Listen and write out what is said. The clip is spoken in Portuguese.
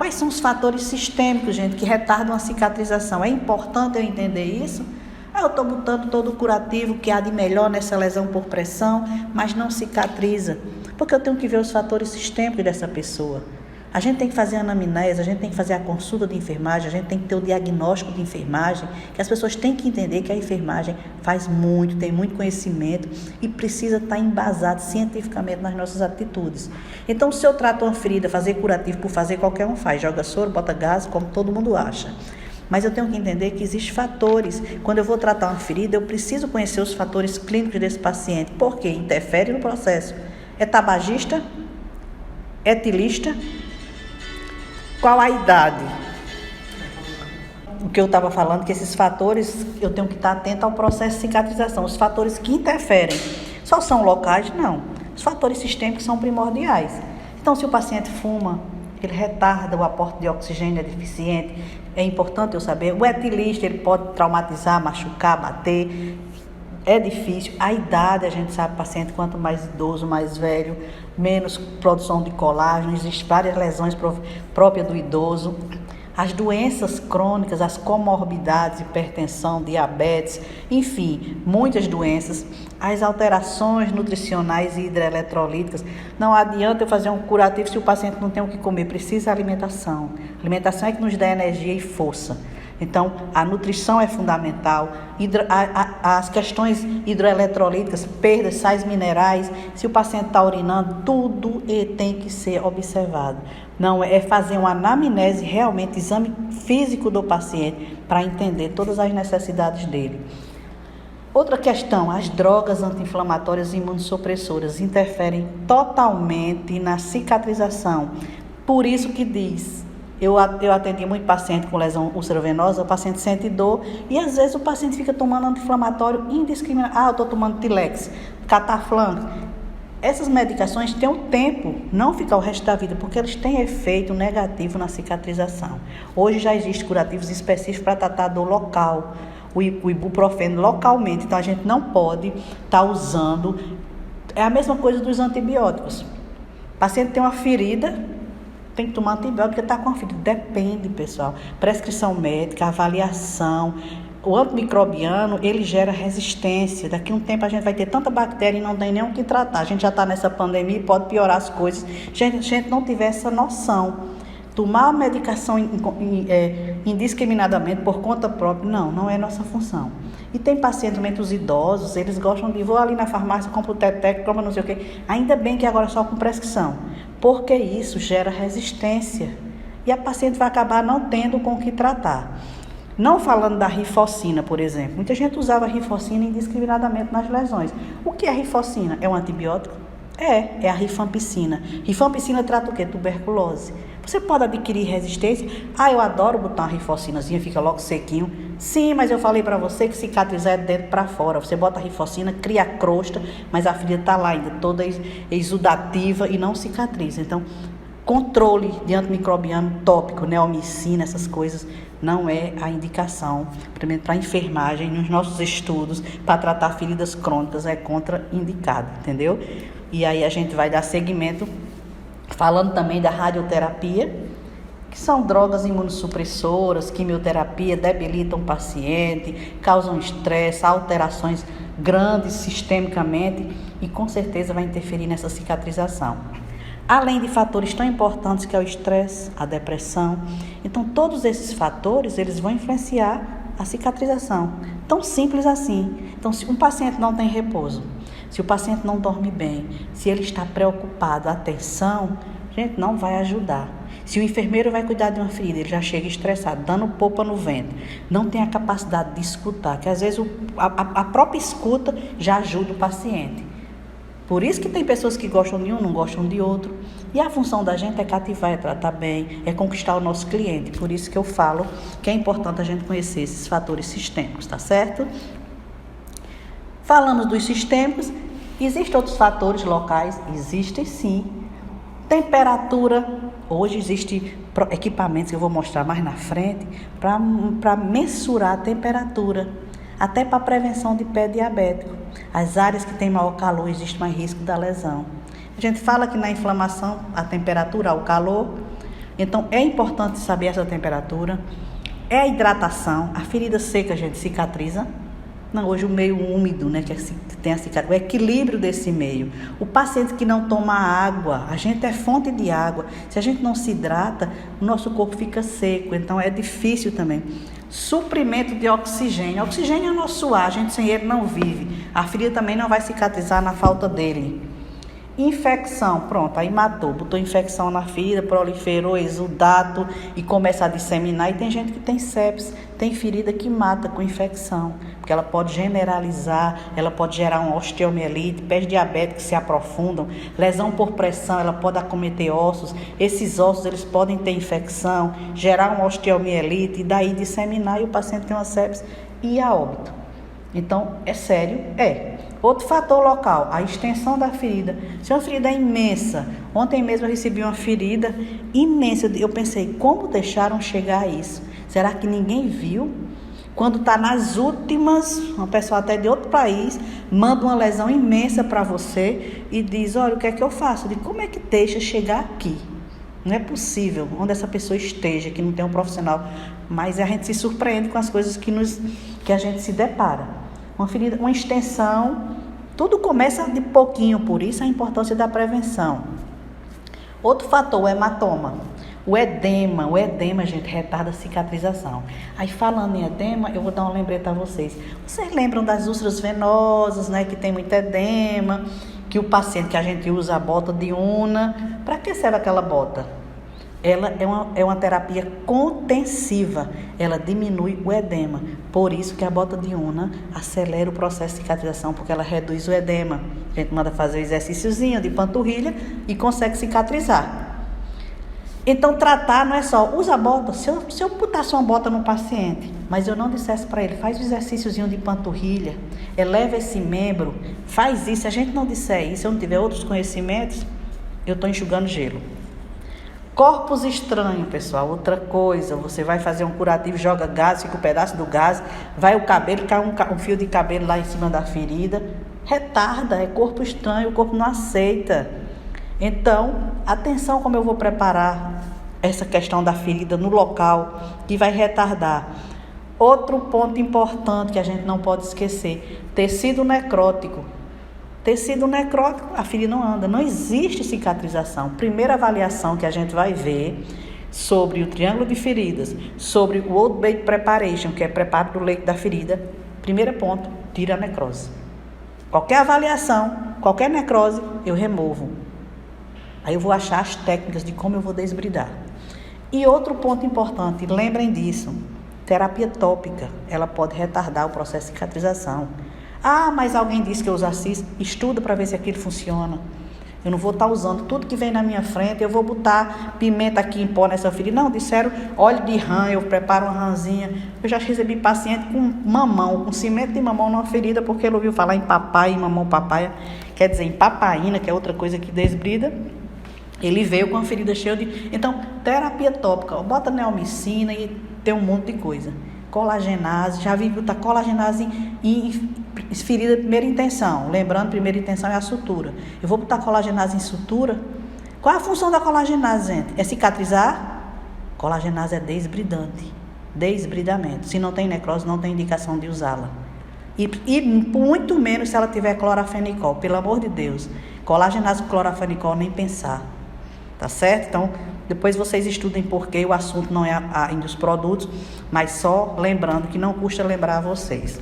Quais são os fatores sistêmicos, gente, que retardam a cicatrização? É importante eu entender isso? Eu estou botando todo o curativo que há de melhor nessa lesão por pressão, mas não cicatriza, porque eu tenho que ver os fatores sistêmicos dessa pessoa. A gente tem que fazer a anamnese, a gente tem que fazer a consulta de enfermagem, a gente tem que ter o diagnóstico de enfermagem, que as pessoas têm que entender que a enfermagem faz muito, tem muito conhecimento e precisa estar embasado cientificamente nas nossas atitudes. Então, se eu trato uma ferida, fazer curativo por fazer, qualquer um faz, joga soro, bota gás, como todo mundo acha. Mas eu tenho que entender que existem fatores. Quando eu vou tratar uma ferida, eu preciso conhecer os fatores clínicos desse paciente, porque interfere no processo. É tabagista? É etilista? Qual a idade? O que eu estava falando, que esses fatores, eu tenho que estar atento ao processo de cicatrização. Os fatores que interferem só são locais? Não. Os fatores sistêmicos são primordiais. Então, se o paciente fuma, ele retarda o aporte de oxigênio, é deficiente, é importante eu saber. O etilista, ele pode traumatizar, machucar, bater. É difícil. A idade, a gente sabe, paciente, quanto mais idoso, mais velho, menos produção de colágeno. Existem várias lesões próprias do idoso. As doenças crônicas, as comorbidades, hipertensão, diabetes, enfim, muitas doenças. As alterações nutricionais e hidroeletrolíticas. Não adianta eu fazer um curativo se o paciente não tem o que comer. Precisa de alimentação. A alimentação é que nos dá energia e força. Então, a nutrição é fundamental, as questões hidroeletrolíticas, perdas, sais minerais, se o paciente está urinando, tudo tem que ser observado. Não é fazer uma anamnese, realmente, exame físico do paciente, para entender todas as necessidades dele. Outra questão, as drogas anti-inflamatórias e imunossupressoras interferem totalmente na cicatrização. Por isso que diz... Eu atendi muito paciente com lesão ulcerovenosa, o paciente sente dor e às vezes o paciente fica tomando anti-inflamatório indiscriminado. Eu estou tomando Tilex, Cataflan. Essas medicações têm um tempo, não ficar o resto da vida, porque eles têm efeito negativo na cicatrização. Hoje já existem curativos específicos para tratar dor local, o ibuprofeno localmente, então a gente não pode estar usando. É a mesma coisa dos antibióticos. O paciente tem uma ferida, tem que tomar antibiótico porque está com a ferida. Depende, pessoal. Prescrição médica, avaliação. O antimicrobiano, ele gera resistência. Daqui a um tempo a gente vai ter tanta bactéria e não tem nem o que tratar. A gente já está nessa pandemia e pode piorar as coisas. Se a gente não tiver essa noção. Tomar a medicação indiscriminadamente por conta própria, não é nossa função. E tem pacientes, os idosos, eles gostam de, vou ali na farmácia, compro o Tetec, compro não sei o quê. Ainda bem que agora é só com prescrição, porque isso gera resistência. E a paciente vai acabar não tendo com o que tratar. Não falando da rifocina, por exemplo. Muita gente usava rifocina indiscriminadamente nas lesões. O que é rifocina? É um antibiótico? É a rifampicina. Rifampicina trata o quê? Tuberculose. Você pode adquirir resistência. Eu adoro botar uma rifocinazinha, fica logo sequinho. Sim, mas eu falei para você que cicatrizar é de dentro para fora. Você bota a rifocina, cria a crosta, mas a ferida está lá ainda toda exudativa e não cicatriza. Então, controle de antimicrobiano tópico, neomicina, essas coisas, não é a indicação. Primeiro, para a enfermagem, nos nossos estudos, para tratar feridas crônicas, é contraindicado, entendeu? E aí a gente vai dar seguimento, falando também da radioterapia, que são drogas imunossupressoras, quimioterapia, debilitam o paciente, causam estresse, alterações grandes sistemicamente e com certeza vai interferir nessa cicatrização. Além de fatores tão importantes que é o estresse, a depressão. Então, todos esses fatores, eles vão influenciar a cicatrização. Tão simples assim. Então, se um paciente não tem repouso, se o paciente não dorme bem, se ele está preocupado, atenção, gente, não vai ajudar. Se o enfermeiro vai cuidar de uma ferida, ele já chega estressado, dando popa no vento, não tem a capacidade de escutar, que às vezes a própria escuta já ajuda o paciente. Por isso que tem pessoas que gostam de um, não gostam de outro. E a função da gente é cativar, é tratar bem, é conquistar o nosso cliente. Por isso que eu falo que é importante a gente conhecer esses fatores sistêmicos, tá certo? Falamos dos sistêmicos. Existem outros fatores locais? Existem sim. Temperatura. Hoje existem equipamentos que eu vou mostrar mais na frente para mensurar a temperatura. Até para prevenção de pé diabético. As áreas que têm maior calor, existe mais risco da lesão. A gente fala que na inflamação, a temperatura, o calor, Então, é importante saber essa temperatura. É a hidratação. A ferida seca, gente, cicatriza. Não, hoje o meio úmido, né, que tem a cicatriz, o equilíbrio desse meio. O paciente que não toma água, a gente é fonte de água. Se a gente não se hidrata, o nosso corpo fica seco, então é difícil também. Suprimento de oxigênio. Oxigênio é o nosso ar, a gente sem ele não vive. A ferida também não vai cicatrizar na falta dele. Infecção, pronto, aí matou, botou infecção na ferida, proliferou, exudato e começa a disseminar. E tem gente que tem sepsis, tem ferida que mata com infecção, porque ela pode generalizar, ela pode gerar uma osteomielite, pés diabéticos que se aprofundam, lesão por pressão, ela pode acometer ossos, esses ossos eles podem ter infecção, gerar uma osteomielite e daí disseminar e o paciente tem uma sepsis e a óbito. Então, é sério? É. Outro fator local, a extensão da ferida. Se uma ferida é imensa, ontem mesmo eu recebi uma ferida imensa, eu pensei, como deixaram chegar a isso? Será que ninguém viu? Quando está nas últimas, uma pessoa até de outro país, manda uma lesão imensa para você e diz, olha, o que é que eu faço? Eu digo, como é que deixa chegar aqui? Não é possível, onde essa pessoa esteja, que não tem um profissional, mas a gente se surpreende com as coisas que a gente se depara. Uma ferida, uma extensão, tudo começa de pouquinho, por isso a importância da prevenção. Outro fator, o hematoma. O edema, gente, retarda a cicatrização. Aí falando em edema, eu vou dar um lembrete a vocês. Vocês lembram das úlceras venosas, né, que tem muito edema, que o paciente que a gente usa a bota de Una, para que serve aquela bota? Ela é uma terapia contensiva, ela diminui o edema. Por isso que a bota de Una acelera o processo de cicatrização, porque ela reduz o edema. A gente manda fazer o exercíciozinho de panturrilha e consegue cicatrizar. Então, tratar não é só, usa a bota. Se eu botasse uma bota no paciente, mas eu não dissesse para ele, faz o exercíciozinho de panturrilha, eleva esse membro, faz isso. Se a gente não disser isso, se eu não tiver outros conhecimentos, eu estou enxugando gelo. Corpos estranhos, pessoal, outra coisa, você vai fazer um curativo, joga gás, fica um pedaço do gás, vai o cabelo, cai um fio de cabelo lá em cima da ferida, retarda, é corpo estranho, o corpo não aceita. Então, atenção como eu vou preparar essa questão da ferida no local, que vai retardar. Outro ponto importante que a gente não pode esquecer, tecido necrótico. Tecido necrótico, a ferida não anda, não existe cicatrização. Primeira avaliação que a gente vai ver sobre o triângulo de feridas, sobre o Old Bait Preparation, que é preparo do leito da ferida, primeiro ponto, tira a necrose. Qualquer avaliação, qualquer necrose, eu removo. Aí eu vou achar as técnicas de como eu vou desbridar. E outro ponto importante, lembrem disso, terapia tópica, ela pode retardar o processo de cicatrização. Ah, mas alguém disse que eu usasse isso. Estuda para ver se aquilo funciona. Eu não vou estar usando tudo que vem na minha frente. Eu vou botar pimenta aqui em pó nessa ferida. Não, disseram óleo de rã, eu preparo uma rãzinha. Eu já recebi paciente com mamão, com cimento de mamão numa ferida, porque ele ouviu falar em papai, em mamão papaya. Quer dizer, em papaina, que é outra coisa que desbrida. Ele veio com uma ferida cheia de... Então, terapia tópica. Bota neomicina e tem um monte de coisa. Colagenase, já vi botar colagenase em ferida de primeira intenção. Lembrando, primeira intenção é a sutura. Eu vou botar colagenase em sutura. Qual é a função da colagenase, gente? É cicatrizar? Colagenase é desbridante. Desbridamento. Se não tem necrose, não tem indicação de usá-la. E muito menos se ela tiver clorafenicol. Pelo amor de Deus. Colagenase com clorafenicol, nem pensar. Tá certo? Então, depois vocês estudem porque o assunto não é ainda os produtos, mas só lembrando que não custa lembrar a vocês.